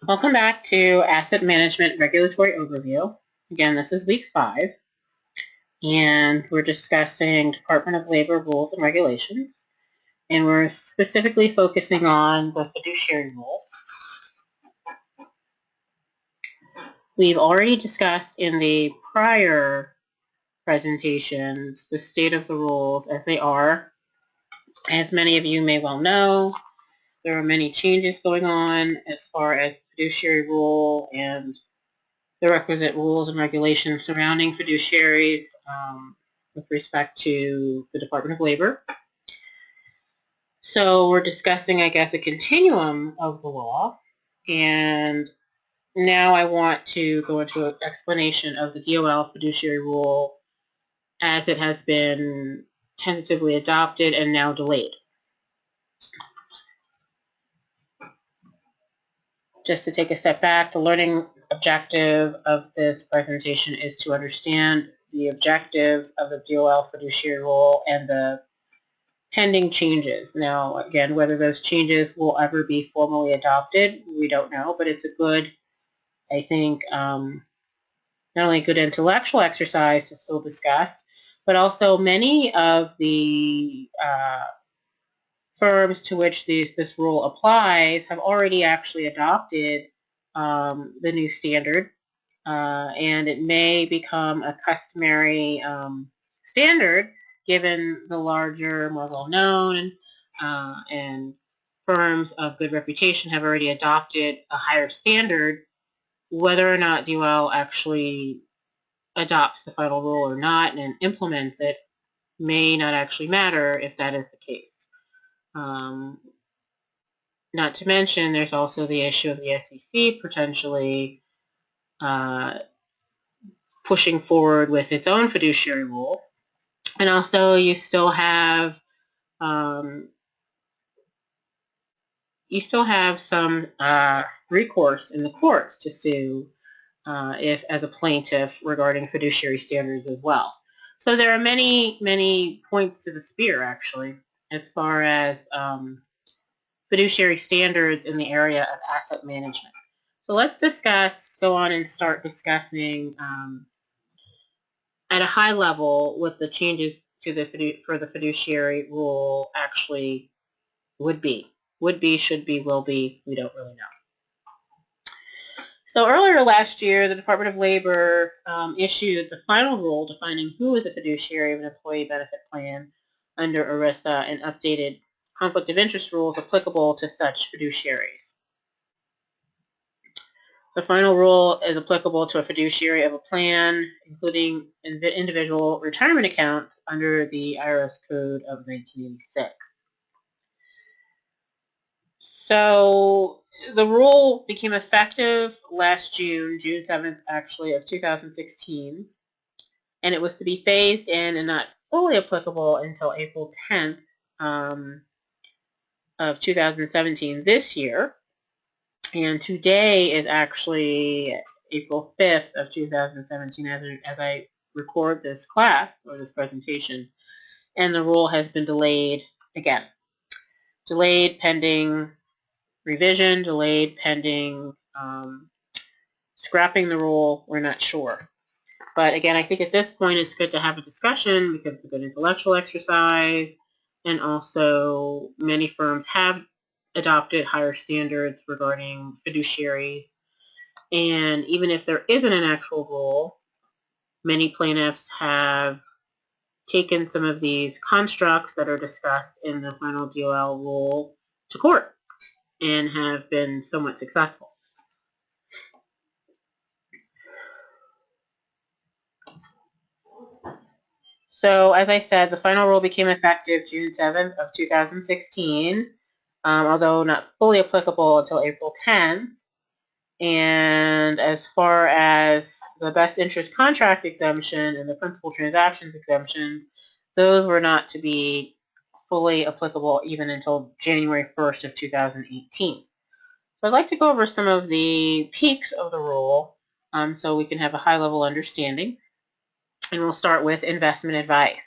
Welcome back to Asset Management Regulatory Overview. Again, this is week 5, and we're discussing Department of Labor rules and regulations, and we're specifically focusing on the fiduciary rule. We've already discussed in the prior presentations the state of the rules as they are. As many of you may well know, there are many changes going on as far as fiduciary rule and the requisite rules and regulations surrounding fiduciaries with respect to the Department of Labor. So we're discussing, I guess, a continuum of the law, and now I want to go into an explanation of the DOL fiduciary rule as it has been tentatively adopted and now delayed. Just to take a step back, the learning objective of this presentation is to understand the objectives of the DOL fiduciary rule and the pending changes. Now, again, whether those changes will ever be formally adopted, we don't know, but it's a good, I think, not only a good intellectual exercise to still discuss, but also many of the firms to which this rule applies have already actually adopted the new standard, and it may become a customary standard given the larger, more well-known, and firms of good reputation have already adopted a higher standard. Whether or not DOL actually adopts the final rule or not and implements it may not actually matter if that is the case. Not to mention, there's also the issue of the SEC potentially pushing forward with its own fiduciary rule. And also, you still have some recourse in the courts to sue if as a plaintiff regarding fiduciary standards as well. So there are many, many points to the spear, actually, as far as fiduciary standards in the area of asset management. So let's go on and start discussing at a high level what the changes to for the fiduciary rule actually would be. Would be, should be, will be, we don't really know. So earlier last year, the Department of Labor issued the final rule defining who is a fiduciary of an employee benefit plan under ERISA and updated conflict of interest rules applicable to such fiduciaries. The final rule is applicable to a fiduciary of a plan, including individual retirement accounts under the IRS Code of 1986. So the rule became effective last June 7th actually, of 2016, and it was to be phased in and not fully applicable until April 10th of 2017 this year. And today is actually April 5th of 2017 as I record this class or this presentation, and the rule has been delayed again. Delayed pending revision, delayed pending scrapping the rule, we're not sure. But again, I think at this point it's good to have a discussion because it's a good intellectual exercise, and also many firms have adopted higher standards regarding fiduciaries. And even if there isn't an actual rule, many plaintiffs have taken some of these constructs that are discussed in the final DOL rule to court and have been somewhat successful. So as I said, the final rule became effective June 7th of 2016, although not fully applicable until April 10th. And as far as the best interest contract exemption and the principal transactions exemption, those were not to be fully applicable even until January 1st of 2018. So I'd like to go over some of the peaks of the rule so we can have a high-level understanding. And we'll start with investment advice.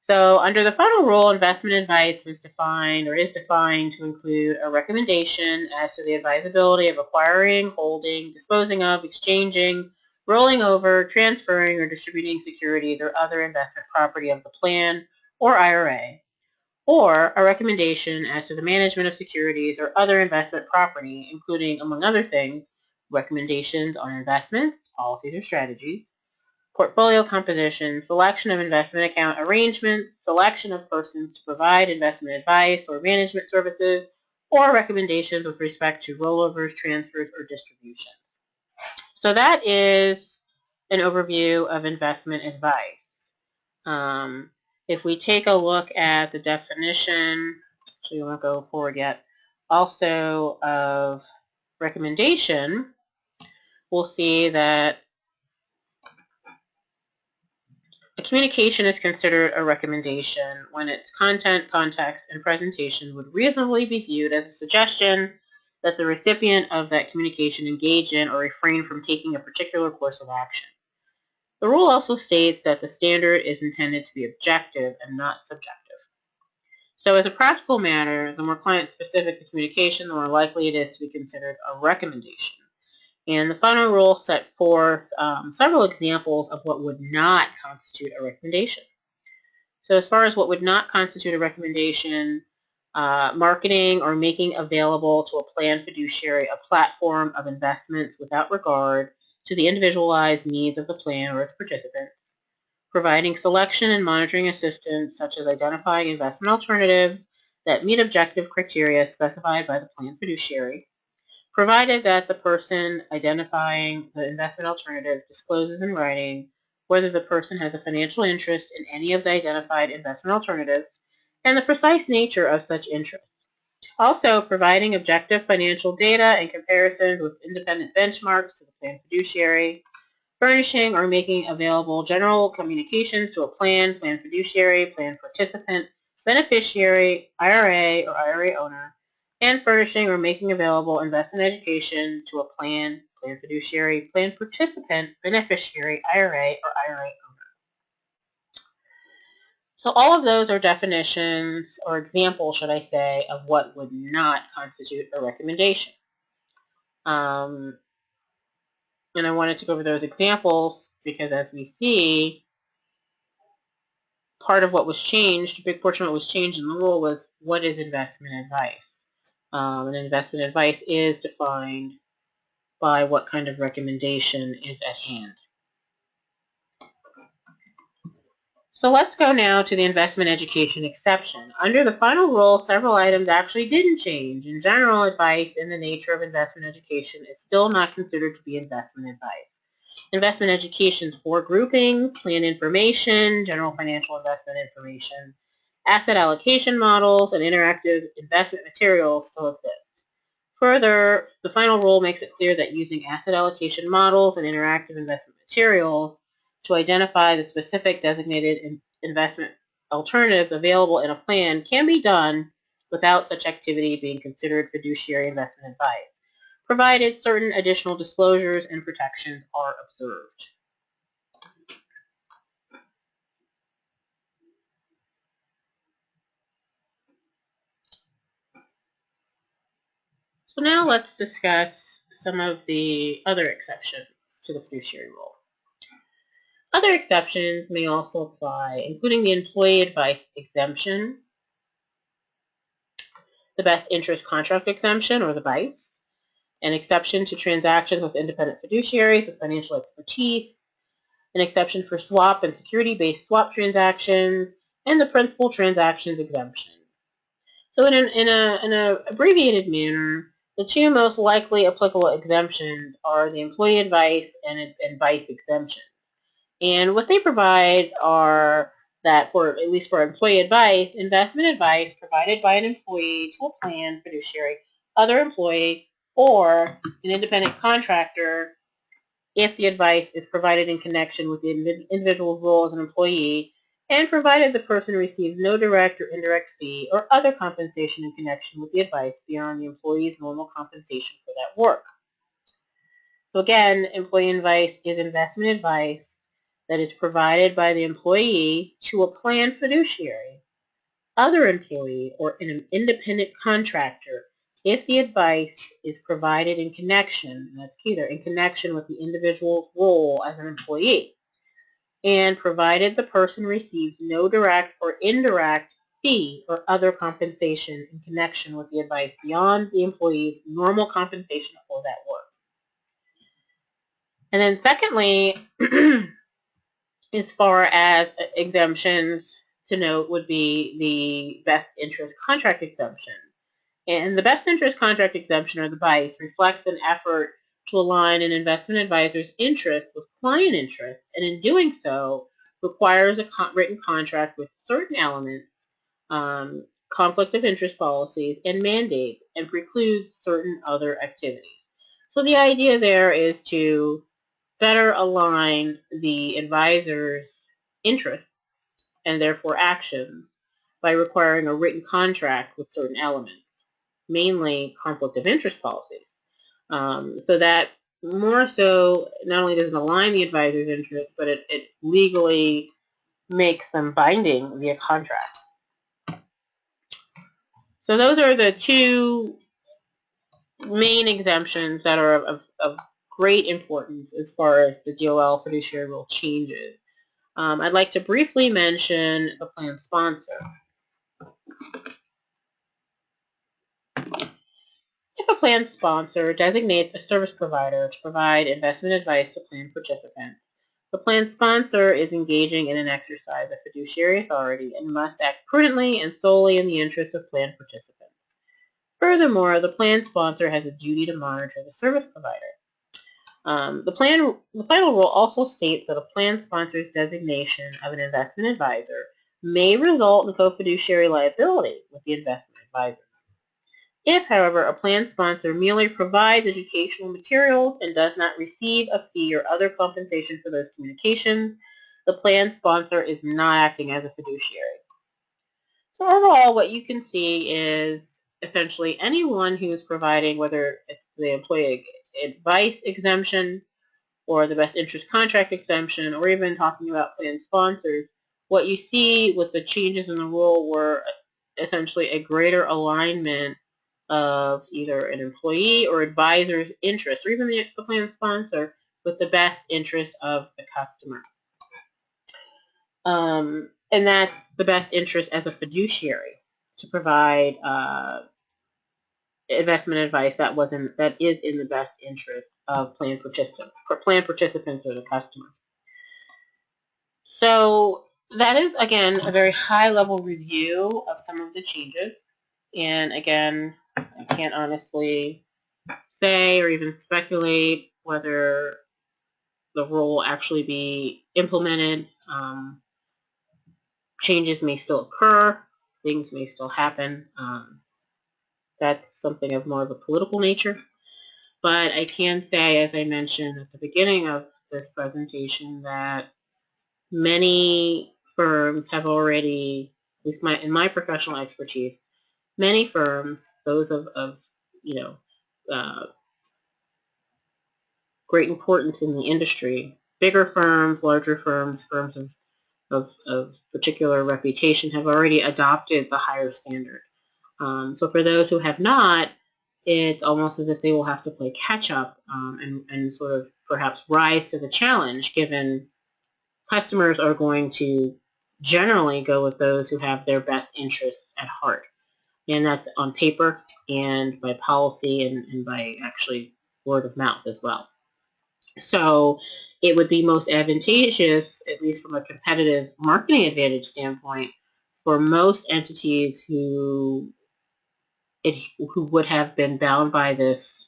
So under the final rule, investment advice was defined or is defined to include a recommendation as to the advisability of acquiring, holding, disposing of, exchanging, rolling over, transferring, or distributing securities or other investment property of the plan or IRA, or a recommendation as to the management of securities or other investment property, including, among other things, recommendations on investments, policies, or strategies, portfolio composition, selection of investment account arrangements, selection of persons to provide investment advice or management services, or recommendations with respect to rollovers, transfers, or distributions. So that is an overview of investment advice. If we take a look at the definition, so we won't go forward yet, also of recommendation, we'll see that a communication is considered a recommendation when its content, context, and presentation would reasonably be viewed as a suggestion that the recipient of that communication engage in or refrain from taking a particular course of action. The rule also states that the standard is intended to be objective and not subjective. So as a practical matter, the more client-specific the communication, the more likely it is to be considered a recommendation. And the final rule set forth several examples of what would not constitute a recommendation. So as far as what would not constitute a recommendation, marketing or making available to a planned fiduciary a platform of investments without regard to the individualized needs of the plan or its participants, providing selection and monitoring assistance such as identifying investment alternatives that meet objective criteria specified by the planned fiduciary, provided that the person identifying the investment alternative discloses in writing whether the person has a financial interest in any of the identified investment alternatives and the precise nature of such interest. Also, providing objective financial data and comparisons with independent benchmarks to the planned fiduciary, furnishing or making available general communications to a plan fiduciary, plan participant, beneficiary, IRA or IRA owner, and furnishing or making available investment education to a plan fiduciary, plan participant, beneficiary, IRA or IRA owner. So all of those are definitions or examples, should I say, of what would not constitute a recommendation. And I wanted to go over those examples because as we see, part of what was changed, a big portion of what was changed in the rule was what is investment advice. And investment advice is defined by what kind of recommendation is at hand. So let's go now to the investment education exception. Under the final rule, several items actually didn't change. In general, advice in the nature of investment education is still not considered to be investment advice. Investment education's four groupings: plan information, general financial investment information, asset allocation models, and interactive investment materials still exist. Further, the final rule makes it clear that using asset allocation models and interactive investment materials to identify the specific designated investment alternatives available in a plan can be done without such activity being considered fiduciary investment advice, provided certain additional disclosures and protections are observed. So now let's discuss some of the other exceptions to the fiduciary rule. Other exceptions may also apply, including the employee advice exemption, the best interest contract exemption, or the BICE, an exception to transactions with independent fiduciaries with financial expertise, an exception for swap and security-based swap transactions, and the principal transactions exemption. So in an abbreviated manner, the two most likely applicable exemptions are the employee advice and BICE exemption. And what they provide are that for, at least for employee advice, investment advice provided by an employee to a plan, fiduciary, other employee, or an independent contractor if the advice is provided in connection with the individual's role as an employee, and provided the person receives no direct or indirect fee or other compensation in connection with the advice beyond the employee's normal compensation for that work. So again, employee advice is investment advice that is provided by the employee to a plan fiduciary, other employee, or an independent contractor if the advice is provided in connection, and that's key there, in connection with the individual's role as an employee, and provided the person receives no direct or indirect fee or other compensation in connection with the advice beyond the employee's normal compensation for that work. And then secondly, as far as exemptions to note would be the best interest contract exemption. And the best interest contract exemption, or the BICE, reflects an effort to align an investment advisor's interest with client interest, and in doing so requires a written contract with certain elements, conflict of interest policies, and mandates, and precludes certain other activities. So the idea there is to better align the advisor's interests and therefore actions by requiring a written contract with certain elements, mainly conflict of interest policies. So that more so not only does it align the advisor's interests, but it legally makes them binding via contract. So those are the two main exemptions that are of great importance as far as the DOL fiduciary rule changes. I'd like to briefly mention the plan sponsor. If a plan sponsor designates a service provider to provide investment advice to plan participants, the plan sponsor is engaging in an exercise of fiduciary authority and must act prudently and solely in the interest of plan participants. Furthermore, the plan sponsor has a duty to monitor the service provider. The final rule also states that a plan sponsor's designation of an investment advisor may result in co-fiduciary liability with the investment advisor. If, however, a plan sponsor merely provides educational materials and does not receive a fee or other compensation for those communications, the plan sponsor is not acting as a fiduciary. So overall, what you can see is essentially anyone who is providing, whether it's the employee advice exemption or the best interest contract exemption, or even talking about plan sponsors, what you see with the changes in the rule were essentially a greater alignment of either an employee or advisor's interest, or even the plan sponsor, with the best interest of the customer. And that's the best interest as a fiduciary to provide investment advice that is in the best interest of plan participants or the customer. So that is, again, a very high-level review of some of the changes. And again, I can't honestly say or even speculate whether the rule will actually be implemented. Changes may still occur. Things may still happen. That's something of more of a political nature. But I can say, as I mentioned at the beginning of this presentation, that many firms have already, at least in my professional expertise, many firms, those of great importance in the industry, bigger firms, larger firms, firms of particular reputation, have already adopted the higher standard. So for those who have not, it's almost as if they will have to play catch up and sort of perhaps rise to the challenge, given customers are going to generally go with those who have their best interests at heart. And that's on paper and by policy and by actually word of mouth as well. So it would be most advantageous, at least from a competitive marketing advantage standpoint, for most entities who would have been bound by this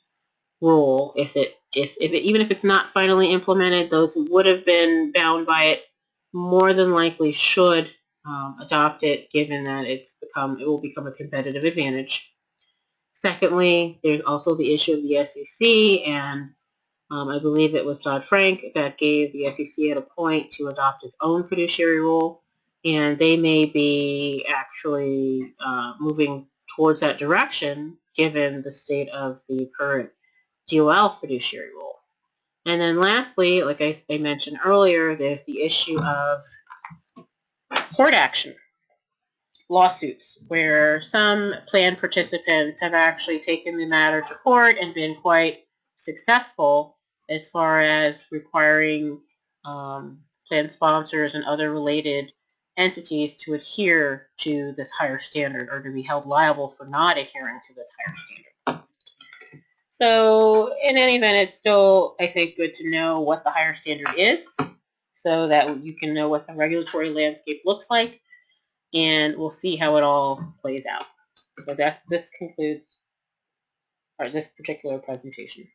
rule, even if it's not finally implemented, those who would have been bound by it more than likely should adopt it, given that it will become a competitive advantage. Secondly, there's also the issue of the SEC, and I believe it was Dodd-Frank that gave the SEC at a point to adopt its own fiduciary rule, and they may be actually moving towards that direction given the state of the current DOL fiduciary rule. And then lastly, like I mentioned earlier, there's the issue of court action, lawsuits, where some plan participants have actually taken the matter to court and been quite successful as far as requiring plan sponsors and other related entities to adhere to this higher standard or to be held liable for not adhering to this higher standard. So in any event, it's still, I think, good to know what the higher standard is so that you can know what the regulatory landscape looks like, and we'll see how it all plays out. So this concludes this particular presentation.